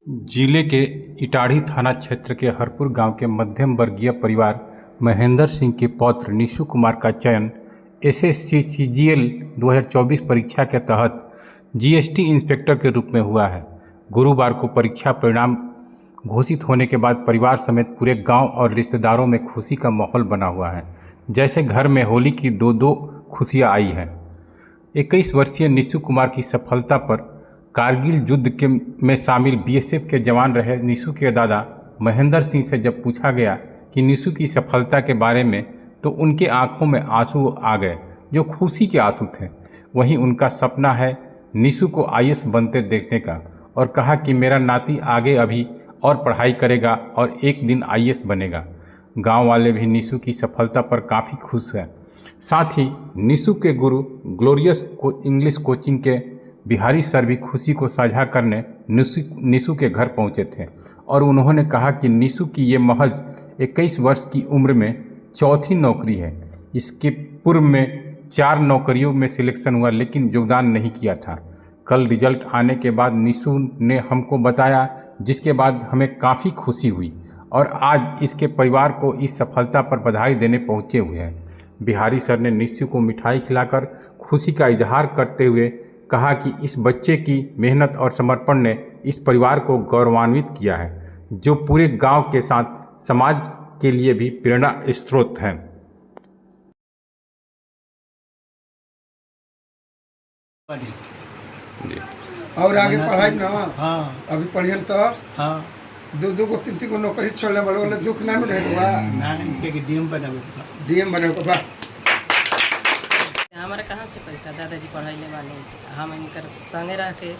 जिले के इटाढ़ी थाना क्षेत्र के हरपुर गांव के मध्यम वर्गीय परिवार महेंद्र सिंह के पौत्र निशु कुमार का चयन एसएससी सीजीएल 2024 परीक्षा के तहत जीएसटी इंस्पेक्टर के रूप में हुआ है। गुरुवार को परीक्षा परिणाम घोषित होने के बाद परिवार समेत पूरे गांव और रिश्तेदारों में खुशी का माहौल बना हुआ है। जैसे घर में होली की दो खुशियां आई हैं। 21 वर्षीय निशु कुमार की सफलता पर कारगिल युद्ध में शामिल बीएसएफ के जवान रहे निशु के दादा महेंद्र सिंह से जब पूछा गया कि निशु की सफलता के बारे में, तो उनके आंखों में आंसू आ गए, जो खुशी के आंसू थे। वहीं उनका सपना है निशु को आईएएस बनते देखने का, और कहा कि मेरा नाती आगे अभी और पढ़ाई करेगा और एक दिन आईएएस बनेगा। गांव वाले भी निशु की सफलता पर काफ़ी खुश हैं। साथ ही निशु के गुरु ग्लोरियस इंग्लिश कोचिंग के बिहारी सर भी खुशी को साझा करने निशु के घर पहुंचे थे, और उन्होंने कहा कि निशु की ये महज 21 वर्ष की उम्र में चौथी नौकरी है। इसके पूर्व में 4 नौकरियों में सिलेक्शन हुआ, लेकिन योगदान नहीं किया था। कल रिजल्ट आने के बाद निशु ने हमको बताया, जिसके बाद हमें काफ़ी खुशी हुई, और आज इसके परिवार को इस सफलता पर बधाई देने पहुंचे हुए हैं। बिहारी सर ने निशु को मिठाई खिलाकर खुशी का इजहार करते हुए कहा कि इस बच्चे की मेहनत और समर्पण ने इस परिवार को गौरवान्वित किया है, जो पूरे गांव के साथ समाज के लिए भी प्रेरणा स्रोत हैं। और आगे पढ़ाई ना। हाँ। अभी पढ़ियन तो हाँ। 2 को 3 को नौकरी छोड़ने वाले दुख ना रहेगा। ना इनके डीएम बने को बा। हमारा कहाँ से पैसा, दादाजी पढ़ाइले वाले, हम इनकर संगे रह के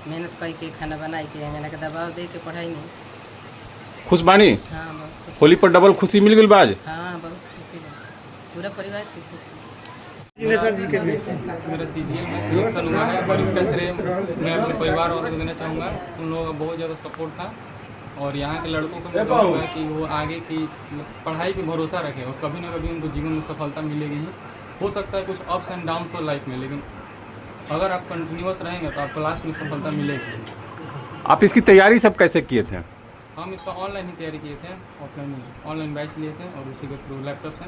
मेहनत करके खाना बनाई के अंगना के दबाव दे के पढ़ाई नहीं। खुश बानी? हाँ, बहुत खुश। होली पर डबल खुशी मिल गई बाज? हाँ, बहुत खुशी है, पूरा परिवार की खुशी। मेरा सीजीएल में सिलेक्शन हुआ है, और इसका श्रेय मैं अपने परिवार वालों को देना चाहूँगा। उन लोगों का बहुत ज़्यादा सपोर्ट था, और यहाँ के लड़कों को मैं कहूँगा कि वो आगे की पढ़ाई पे भरोसा रखें, और कभी ना कभी उनको जीवन में सफलता मिलेगी ही। हो सकता है कुछ अप्स एंड डाउन्स हो लाइफ में, लेकिन अगर आप कंटिन्यूअस रहेंगे तो आपको लास्ट में सफलता मिलेगी। आप इसकी तैयारी सब कैसे किए थे? हम इसका ऑनलाइन ही तैयारी किए थे, ऑफलाइन नहीं। ऑनलाइन बैच लिए थे और उसी के थ्रू लैपटॉप से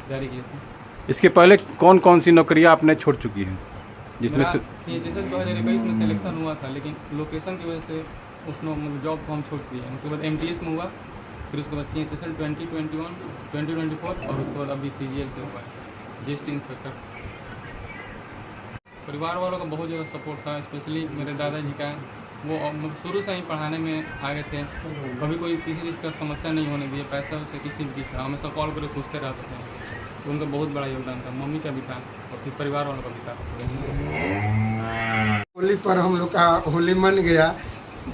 तैयारी किए थे। इसके पहले कौन कौन सी नौकरियां आपने छोड़ चुकी हैं? जिसमें CHSL 2021 में सिलेक्शन हुआ था, लेकिन लोकेशन की वजह से उसमें मतलब जॉब को हम छोड़ दिए। उसके बाद MTS में हुआ, फिर उसके बाद CHSL 2021, 2024, और उसके बाद अभी CGL से हुआ जीएसटी इंस्पेक्टर। परिवार वालों का बहुत ज़्यादा सपोर्ट था, स्पेशली मेरे दादाजी का। वो शुरू से ही पढ़ाने में आगे थे, कभी कोई किसी चीज़ का समस्या नहीं होने दिए, पैसा से किसी भी चीज़ का हमेशा कॉल करके पूछते रहते थे। तो उनका बहुत बड़ा योगदान था, मम्मी का भी था और फिर परिवार वालों का भी था। होली पर हम लोग का होली मन गया।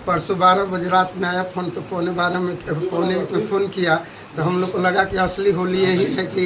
परसों 12 बजे रात में आया फ़ोन, तो पौने 1 में फ़ोन किया, तो हम लोग को लगा कि असली होली यही है कि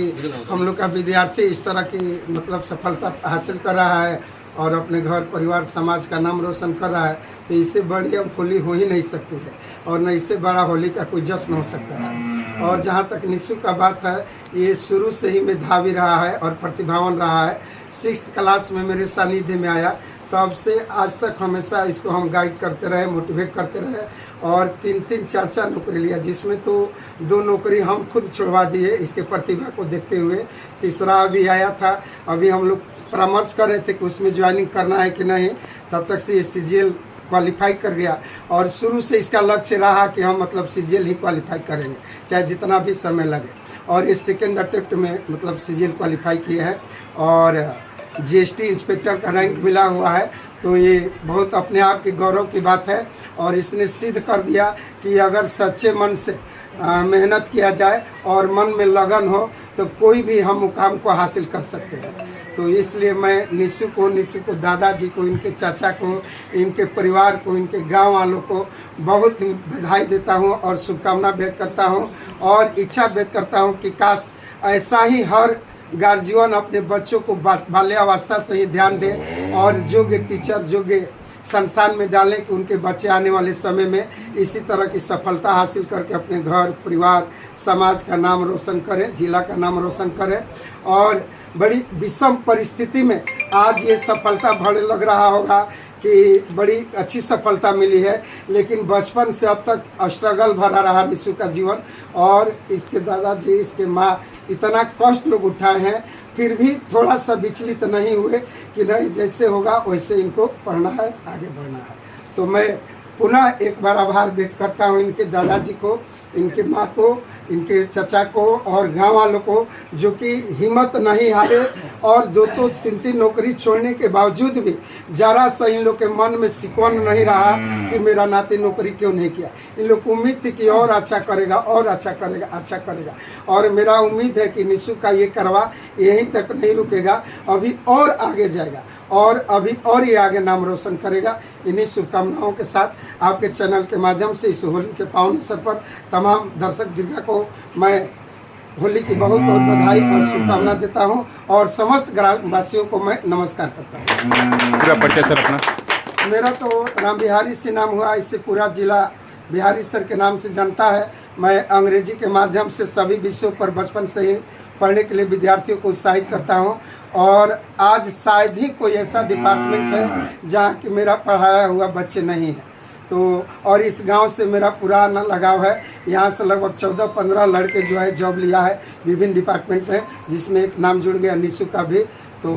हम लोग का विद्यार्थी इस तरह की मतलब सफलता हासिल कर रहा है और अपने घर परिवार समाज का नाम रोशन कर रहा है। तो इससे बड़ी अब होली हो ही नहीं सकती है, और न इससे बड़ा होली का कोई जश्न हो सकता है। और जहाँ तक निशु का बात है, ये शुरू से ही मेधावी रहा है और प्रतिभावान रहा है। 6th क्लास में मेरे सानिध्य में आया, तब से आज तक हमेशा इसको हम गाइड करते रहे, मोटिवेट करते रहे, और 3 4 नौकरी लिया, जिसमें तो 2 नौकरी हम खुद छुड़वा दिए इसके प्रतिभा को देखते हुए। तीसरा अभी आया था, अभी हम लोग परामर्श कर रहे थे कि उसमें ज्वाइनिंग करना है कि नहीं, तब तक से ये CGL क्वालिफाई कर गया। और शुरू से इसका लक्ष्य रहा कि हम मतलब CGL ही क्वालिफाई करेंगे, चाहे जितना भी समय लगे। और इस सेकेंड अटेम्प्ट में मतलब CGL क्वालिफाई किए हैं, और जीएसटी इंस्पेक्टर का रैंक मिला हुआ है। तो ये बहुत अपने आप की गौरव की बात है, और इसने सिद्ध कर दिया कि अगर सच्चे मन से मेहनत किया जाए और मन में लगन हो, तो कोई भी हम मुकाम को हासिल कर सकते हैं। तो इसलिए मैं निशु को, दादाजी को, इनके चाचा को, इनके परिवार को, इनके गांव वालों को बहुत बधाई देता हूं और शुभकामना व्यक्त करता हूं, और इच्छा व्यक्त करता हूं कि काश ऐसा ही हर गार्जियन अपने बच्चों को बाल्यावस्था से ही ध्यान दे, और योग्य टीचर, योग्य संस्थान में डालें कि उनके बच्चे आने वाले समय में इसी तरह की सफलता हासिल करके अपने घर परिवार समाज का नाम रोशन करें, जिला का नाम रोशन करें। और बड़ी विषम परिस्थिति में आज ये सफलता भले लग रहा होगा कि बड़ी अच्छी सफलता मिली है, लेकिन बचपन से अब तक स्ट्रगल भरा रहा निशु का जीवन। और इसके दादाजी, इसके माँ इतना कष्ट लोग उठाए हैं, फिर भी थोड़ा सा विचलित नहीं हुए कि नहीं, जैसे होगा वैसे इनको पढ़ना है, आगे बढ़ना है। तो मैं पुनः एक बार आभार व्यक्त करता हूँ इनके दादाजी को, इनके माँ को, इनके चचा को और गांव वालों को, जो कि हिम्मत नहीं हारे और 2-2 3-3 नौकरी छोड़ने के बावजूद भी जरा सा इन लोग के मन में सिकवन नहीं रहा कि मेरा नाती नौकरी क्यों नहीं किया। इन लोग को उम्मीद थी कि और अच्छा करेगा, और अच्छा करेगा, अच्छा करेगा। और मेरा उम्मीद है कि निशु का ये करवा यहीं तक नहीं रुकेगा, अभी और आगे जाएगा और अभी और ये आगे नाम रोशन करेगा। इन्हीं शुभकामनाओं के साथ आपके चैनल के माध्यम से इस होली के पावन अवसर पर तमाम दर्शक दीर्घा को मैं होली की बहुत बहुत बधाई और शुभकामना देता हूं और समस्त ग्रामवासियों को मैं नमस्कार करता हूं। पूरा परिचय सर अपना। मेरा तो राम बिहारी से नाम हुआ, इससे पूरा जिला बिहारी सर के नाम से जानता है। मैं अंग्रेजी के माध्यम से सभी विषयों पर बचपन से ही पढ़ने के लिए विद्यार्थियों को उत्साहित करता हूं और आज शायद ही कोई ऐसा डिपार्टमेंट है जहां कि मेरा पढ़ाया हुआ बच्चे नहीं हैं। तो और इस गांव से मेरा पुराना लगाव है। यहाँ से लगभग 14-15 लड़के जो है जॉब लिया है विभिन्न डिपार्टमेंट में, जिसमें एक नाम जुड़ गया निशु का भी। तो